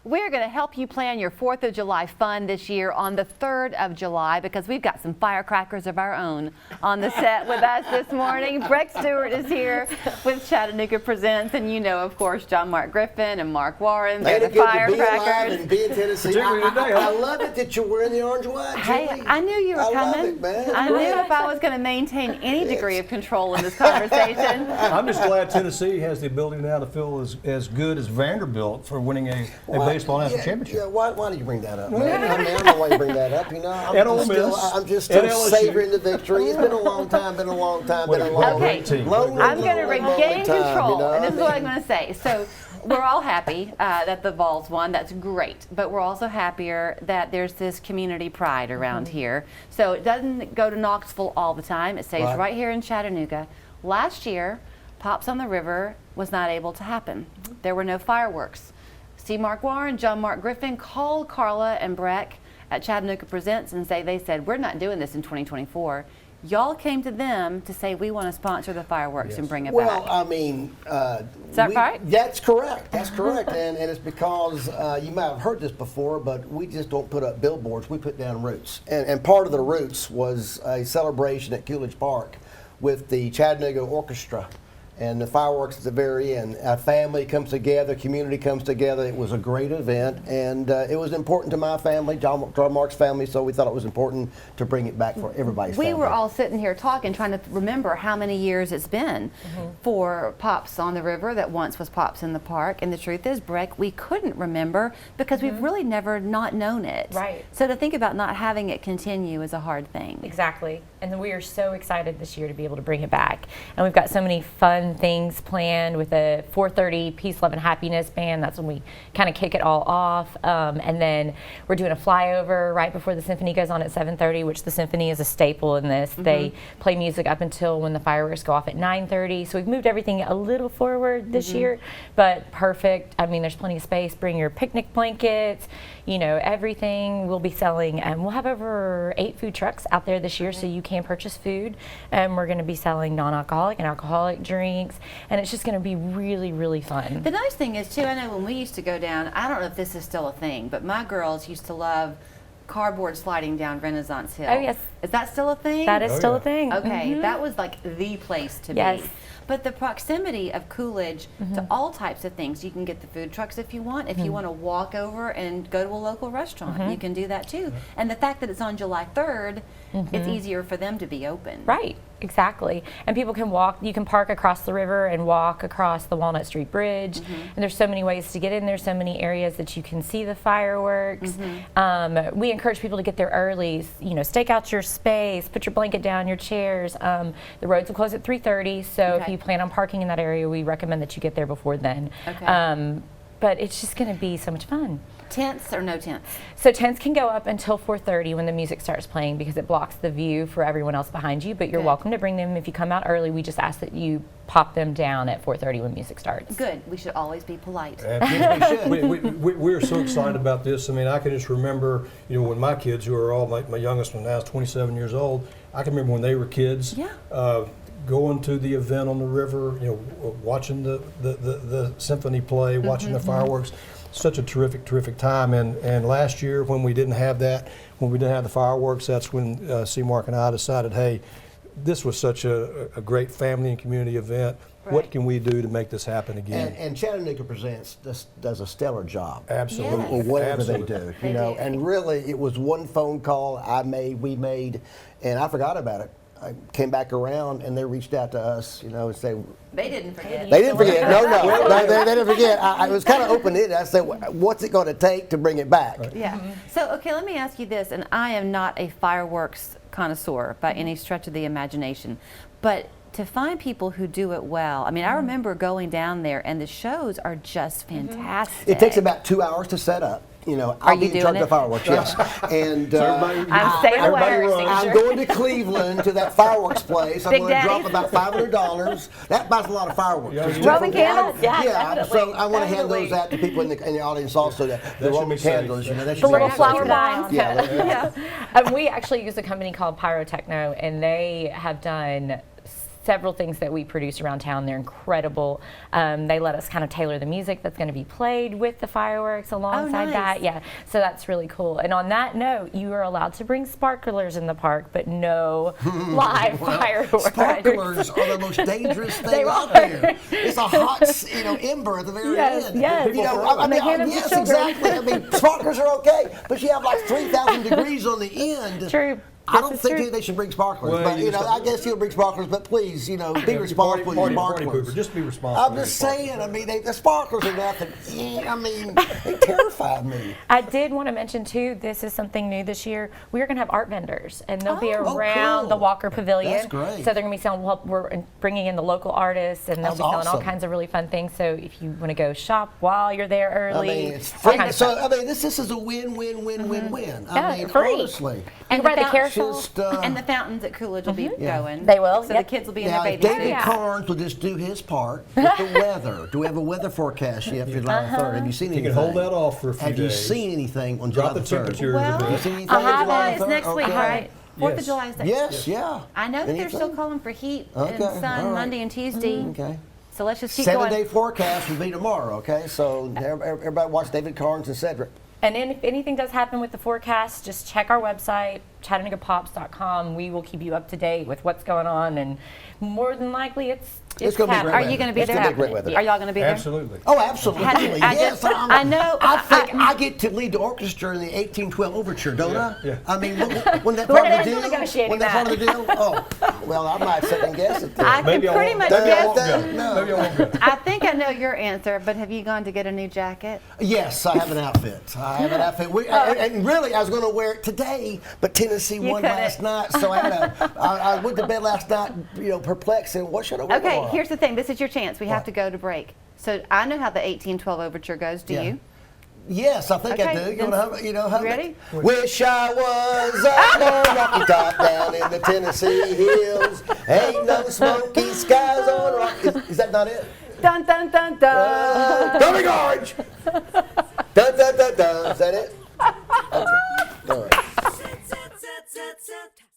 We're going to help you plan your 4th of July fun this year on the 3rd of July because we've got some firecrackers of our own on the set with us this morning. Breck Stewart is here with Chattanooga Presents, and you know, of course, John Mark Griffin and Mark Warren. They're the firecrackers. And be in Tennessee. I love it that you're wearing the orange and white. Hey, I knew you were coming. I love it, man. I knew if I was going to maintain any degree of control in this conversation. I'm just glad Tennessee has the ability now to feel as good as Vanderbilt for winning a baseball national championship. Yeah, why do you bring that up, man? I mean, I don't know why you bring that up. You know, I'm just still savoring the victory. It's been a long time. Okay, I'm going to regain control, and this is what I'm going to say. So we're all happy that the Vols won. That's great. But we're also happier that there's this community pride around here. So it doesn't go to Knoxville all the time. It stays right here in Chattanooga. Last year, Pops on the River was not able to happen. There were no fireworks. C. Mark Warren, John Mark Griffin called Carla and Breck at Chattanooga Presents and they said, we're not doing this in 2024. Y'all came to them to say we want to sponsor the fireworks and bring it back. Well, I mean, is that right? That's correct. That's correct. And it's because you might have heard this before, but we just don't put up billboards. We put down roots. And part of the roots was a celebration at Coolidge Park with the Chattanooga Orchestra. And the fireworks at the very end. A family comes together, community comes together. It was a great event, and it was important to my family, John Mark's family, so we thought it was important to bring it back for everybody's family. We were all sitting here talking, trying to remember how many years it's been for Pops on the River that once was Pops in the Park, and the truth is, Breck, we couldn't remember because we've really never not known it. Right. So to think about not having it continue is a hard thing. Exactly. And we are so excited this year to be able to bring it back. And we've got so many fun things planned with a 4:30 Peace, Love, and Happiness band. That's when we kind of kick it all off. And then we're doing a flyover right before the symphony goes on at 7:30, which the symphony is a staple in this. They play music up until when the fireworks go off at 9:30. So we've moved everything a little forward this year, but perfect. I mean, there's plenty of space. Bring your picnic blankets, you know, everything we'll be selling. And we'll have over 8 food trucks out there this year, so you can purchase food. And we're going to be selling non-alcoholic and alcoholic drinks. And it's just going to be really, really fun. The nice thing is, too, I know when we used to go down, I don't know if this is still a thing, but my girls used to love cardboard sliding down Renaissance Hill. Oh, yes. Is that still a thing? That is still a thing. Okay, that was like the place to be. But the proximity of Coolidge to all types of things, you can get the food trucks if you want. If you want to walk over and go to a local restaurant, you can do that too. And the fact that it's on July 3rd, it's easier for them to be open. Right, exactly. And people can walk, you can park across the river and walk across the Walnut Street Bridge. And there's so many ways to get in there, so many areas that you can see the fireworks. We encourage people to get there early, you know, stake out your space, put your blanket down, your chairs. The roads will close at 3:30, so if you plan on parking in that area, we recommend that you get there before then. But it's just going to be so much fun. Tents or no tents? So tents can go up until 4:30 when the music starts playing because it blocks the view for everyone else behind you, but you're welcome to bring them. If you come out early, we just ask that you pop them down at 4:30 when music starts. Good. We should always be polite. We're so excited about this. I mean, I can just remember, you know, when my kids, who are all, my youngest one now is 27 years old, I can remember when they were kids. Going to the event on the river, you know, watching the symphony play, watching the fireworks. Such a terrific time. And last year when we didn't have that, when we didn't have the fireworks, that's when C. Mark and I decided, hey, this was such a great family and community event. What can we do to make this happen again? And Chattanooga Presents does a stellar job. Absolutely. Whatever they do, you know. And really, it was one phone call we made, and I forgot about it. I came back around and they reached out to us, you know, and say they didn't forget. They didn't forget. They didn't forget. I was kind of open-ended. I said, "What's it going to take to bring it back?" So, okay, let me ask you this, and I am not a fireworks connoisseur by any stretch of the imagination, but to find people who do it well, I mean, I remember going down there, and the shows are just fantastic. It takes about 2 hours to set up. You know, I'll be in charge of the fireworks, yes. And I'm staying away. I'm going to Cleveland to that fireworks place. I'm going to drop about $500. That buys a lot of fireworks. Roman candles? Yeah, so I want to hand those out to people in the audience also. The Roman candles, you know, the little flower bombs. Yeah. We actually use a company called Pyrotechno, and they have done several things that we produce around town. They're incredible. They let us kind of tailor the music that's going to be played with the fireworks alongside nice. that. Yeah, so that's really cool. And on that note, you are allowed to bring sparklers in the park, but no live fireworks. Sparklers are the most dangerous They thing out are. there. It's a hot, ember at the very Yes, end. yes. You know, And they hand them to yes, children. exactly. I mean, sparklers are okay, but you have like 3,000 degrees on the end. True. I don't This is think true. they should bring sparklers, Well, but you you know, just- I guess you'll bring sparklers, but please, be responsible with your Party sparklers. pooper. Just be responsible. I'm just saying. I mean, the sparklers are nothing. I mean, they terrified me. I did want to mention too, this is something new this year. We're going to have art vendors, and they'll be Oh, around cool. the Walker Pavilion. That's great. So they're going to be selling. Well, we're bringing in the local artists, and they'll That's be selling all awesome. kinds of really fun things. So if you want to go shop while you're there I early, mean, it's all free. kinds of So, stuff. I mean, this is a win-win-win-win-win. Yeah, I mean, free. honestly. And ride the carousel. Just, And the fountains at Coolidge will be going. They will, So yep. the kids will be in now, their if bathing David suits. Carnes will just do his part with the weather. Do we have a weather forecast yet for July 3rd? Have you seen You anything? can hold that off for a few Have you days. seen anything on Drop July the 3rd? temperatures Well, a Have you bit. seen anything on July July is 3rd? next week, Okay. right? 4th of Yes. July is next Yes, yeah. I know that they're Anything? still calling for heat and Okay, sun all right. Monday and Tuesday. Okay. So let's just keep going. 7-day forecast will be tomorrow, okay? So everybody watch David Carnes and Cedric. And then if anything does happen with the forecast, just check our website, ChattanoogaPops.com. We will keep you up to date with what's going on, and more than likely it's gonna be happening. great Are you going to be It's there? gonna be great weather. Are y'all going to be there? Absolutely. Oh, absolutely. I Yes, just- I know- I think I get to lead the orchestra in the 1812 overture, don't I? Yeah. I mean, when that We're part of the still deal, negotiating when that part of the deal, oh, well, I might second guess it. Then. I Maybe can I pretty won't- much maybe I won't guess. go. No. Maybe I won't go. I think I know your answer, but have you gone to get a new jacket? Yes, I have an outfit. And really, I was going to wear it today, but Tennessee won couldn't. last night, so I went to bed last night, perplexed, and what should I wear Okay, tomorrow? here's the thing. This is your chance. We have What? to go to break. So I know how the 1812 overture goes. Do Yeah. you? Yes, I think I Okay, do. You then- know, hum it. ready? Wish I was up on Rocky Top down in the Tennessee hills. Ain't no smoky skies on Rocky. Is that not it? Dun dun dun dun. Going orange. Dun dun dun dun. Is that it?